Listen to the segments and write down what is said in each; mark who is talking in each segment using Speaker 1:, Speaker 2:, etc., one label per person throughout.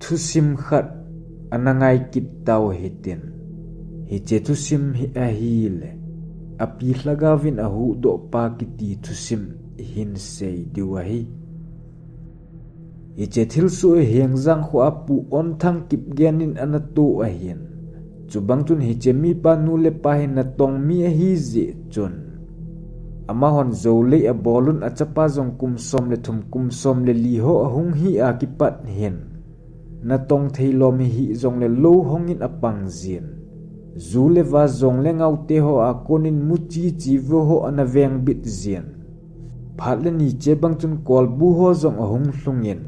Speaker 1: thusim khat anangai kit tau hitin hi che thusim hi ahile api hlagavin ahu do pa kiti thusim hin sei diwahi hi che thil su hiangjang khu apu on thang kip genin anatu ahin chubang chun hi che mi pa nu le pa hin na tong mi hi zi chun ama hon zole a bolun a chapa jong kum som le thum kum som le li ho hung hi a kipat hin na tong theilom hi jong le lo hongin apang zin zule wa jong le ngau te ho a konin muchi chi vo ho anaveng bit zin phatle ni che bang chun kol bu ho jong a hung hlungin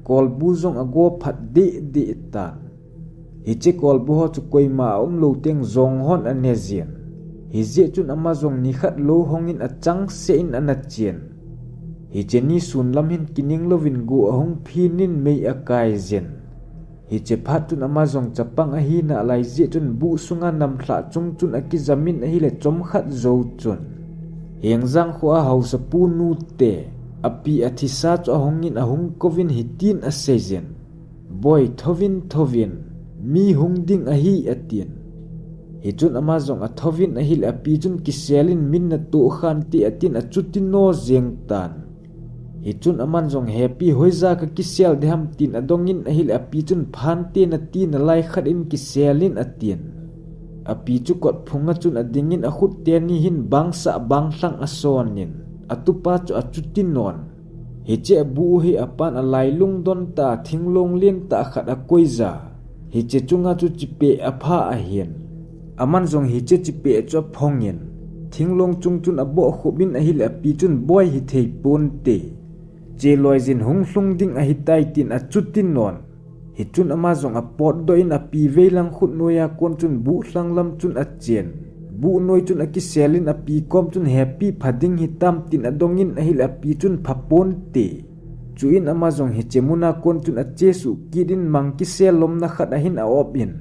Speaker 1: kol bu jong a go phat de ta hi che kol bu ho chu koi ma lo teng jong hon ane zin hi je chun ama jong ni khat lo hongin a chang se in anachien hi che ni sun lam hin kining lovin gu ahung phinin mei akai zen hi che phat chun ama jong chapang a hi na lai je chun bu sunga nam thla chung chun aki zamin a hi le chom khat zo chun hiangjang khu a hausa pu nu te api athisa cho hongin ahung kovin hitin a sejen boy thovin mi hungding a hi atin hi chun ama jong a thovin a hil api chun kiselin min na tu khan ti atin a chutin no zeng tan hi chun aman jong happy hoiza ka kisel deham tin adongin a hil api chun phan te na ti na lai khat in kiselin atin api chu kot phunga chun adingin a khut te ni hin bangsa bang thlang a sonin atupa chu a chutin non hi che bu hi apan a lai lung don ta thinglong leng ta khat a koiza hi che chunga chu chipe a pha a hian aman jong hi che chipe cho phongin thinglong chung chun abo khobin a hil api chun boy hi thei pon te che loi jin hung hlung ding a hi tai tin a chutin non hi chun ama jong a pot do in a pi veilang khut noya kon chun bu hlang lam chun a chen bu noi chun a ki selin a pi kom chun happy phading hi tam tin a dongin a hil api chun phapon te chuin ama jong hi chemuna kon chun a che su kidin mang ki selom na khat a hin a op in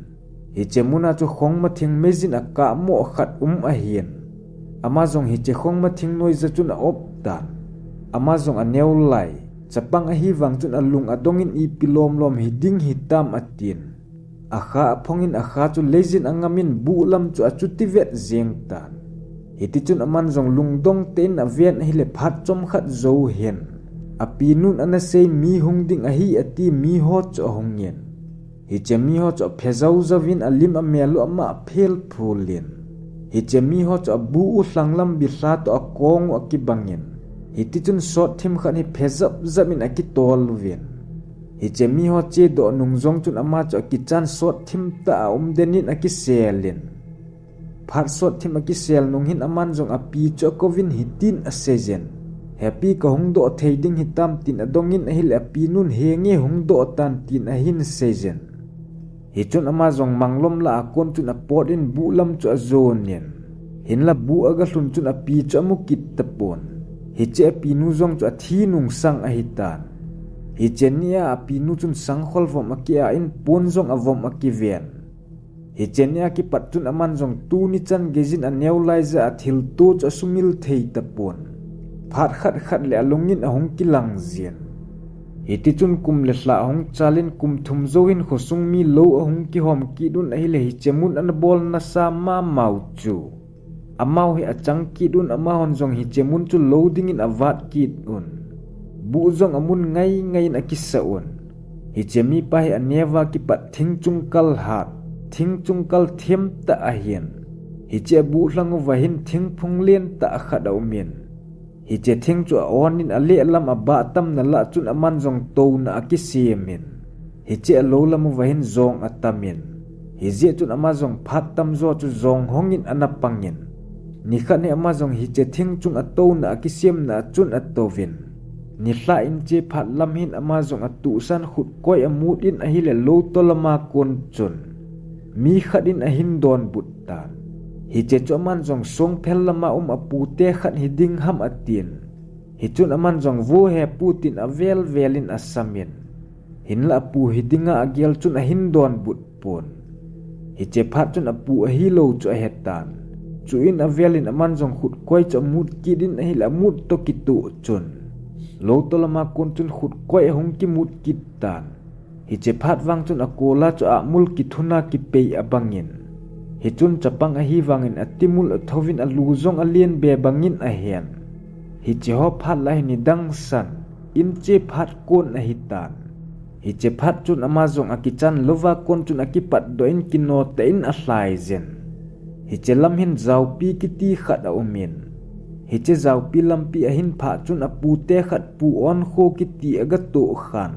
Speaker 1: hi chemuna chu khong ma thing mezin a ka mo khat a hian ama jong hi che khong ma thing noi za chun a op ta ama jong a neu lai chapang a hi wang chun a lung a dongin I pilom lom hi ding hi tam atin a kha phongin a kha chu lezin angamin bu lam chu a chuti vet zeng tan hi ti chun aman jong lung dong ten a ven hi le phat chom khat zo hen a pi nun ana sei mi hung ding a hi ati mi ho cho hongyen hi che mi ho cho phezau zawin alim a melu ama phel phulin hi che mi ho cho bu u hlanglam bi hla to a kong a ki bangin hi ti chun shot thim khan hi phezap zamin a ki tol win hi che mi ho che do nung jong chun ama cho ki chan shot thim ta denin a ki selin phat shot thim a ki sel nung hin aman jong a pi cho kovin hi tin a sejen happy ka hung do theiding hi tam tin adongin a hil a pi nun henge hung do tan tin a hin sejen hi chun ama jong manglom la akon chun a pot in bu lam chu a zonin hin la bu aga hlun chun a pi chu amu kit tapon hi che pi nu jong chu a thi nung sang a hitan hi chenia a pi nu chun sang khol vom a kia in pon jong a vom a ki ven hi chenia ki pat chun aman jong tu ni chan gezin a neu lai za a thil tu chu sumil thei tapon phat khat le alungin a hong kilang zian hi ti chun kum le hla hong chalin kum thum zoin khosung mi lo a hong ki hom ki dun a hi le hi chemun an bol na sa ma mau chu amau hi achang ki dun ama hon jong hi chemun chu loading in avat ki un bu jong amun ngai na ki sa un hi chemi pa hi anewa ki pat thing chung kal hat thing chung kal them ta a hian hi che bu hlang wa hin thing phung len ta khadau min hi che thing chu onin a le lam a ba tam na la chun aman jong to na ki semin hi che lo lam wa hin zong atamin hi je chun ama jong phat tam zo chu zong hongin anapangin ni kha ne ama jong hi che thing chung a to na ki sem na chun a tovin ni hla in che phat lam hin ama jong a tu san khut koi amut in a hi le lo to lama kon chun mi khadin a hin don but tan hi che chu aman jong song phel lama apu te khat hi ding ham atin hi chun aman jong vo he putin a velin asamin hin la apu hi dinga agel chun a hin don but pon hi che phat chun apu a hi lo chu a hetan chu in a velin aman jong khut koi chu mut kidin a hi la mut to kitu chun lo to lama kon chun khut koi hong ki mut kit tan hi che phat wang chun akola chu amul ki thuna ki pei abangin hi chun chapang a hi wangin atimul athovin aluzong alien be bangin a hian hi che ho phat lai ni dang san in che phat kon a hitan hi che phat chun amazong akichan lova kon chun akipat doin kino te in a hlai zen hi che lam hin zau pi ki ti khat a umin hi che zau pi lam pi a hin pha chun a pu te khat pu on kho ki ti aga to khan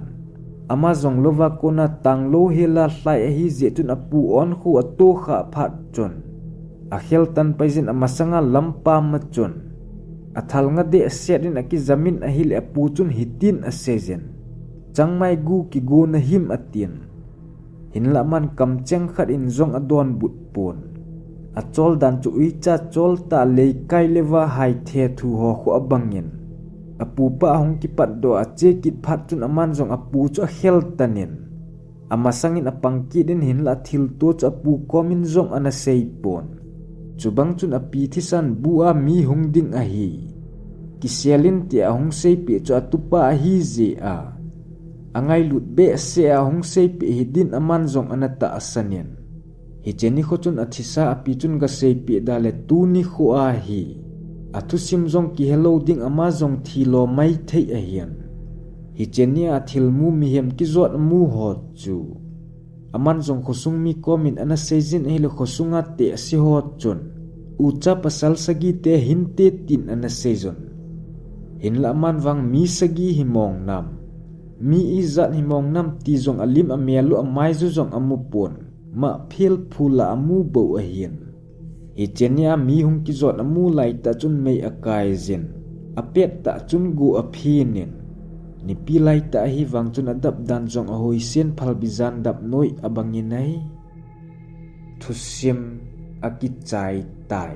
Speaker 1: amazong lova kona tanglo hela hlai a hi je chun a pu on kho a to kha phat chun a khel tan paizin amasanga lampa ma chun athal nga de serin aki zamin a hil a pu chun hitin a sezen changmai gu ki go na him atin hinla man kam cheng khat in zong adon but pon a chol dan chu uicha chol ta le kai lewa hai the thu ho kho abangin a pu pa hong ki pat do a che kit phat chun aman zong a pu chu hel tanin amasangin a pangki din hinla thil to chu a pu komin zong ana sei pon chubang chun a pi thisan bua mi hung ding a hi kiselin ti a hung sei pi chu atupa a hi ze a angai lut be se a hung sei pi hidin aman zong anata asanin hi cheni kho chun athisa a pi chun ga sei pi dale tu ni kho a hi athu sim zong ki hello ding ama zong thilo mai thei a hian hi cheni a thil mu mi hem ki zot mu ho chu aman zong khosung mi komin ana seizin hele khosunga te si ho chun ucha pasal sagi te hin te tin ana seizon hinla man wang mi sagi himong nam mi izat himong nam ti zong alim amelu amai zu zong amupon ma phil phula amu bo a hian hi chenia mi hung ki zot amu lai ta chun mei akai zin apet ta chun gu a phinin ni pi lai ta hi wang chun adap dan zong a hoi sen phal bizan dap noi abanginai thusim aki chai tai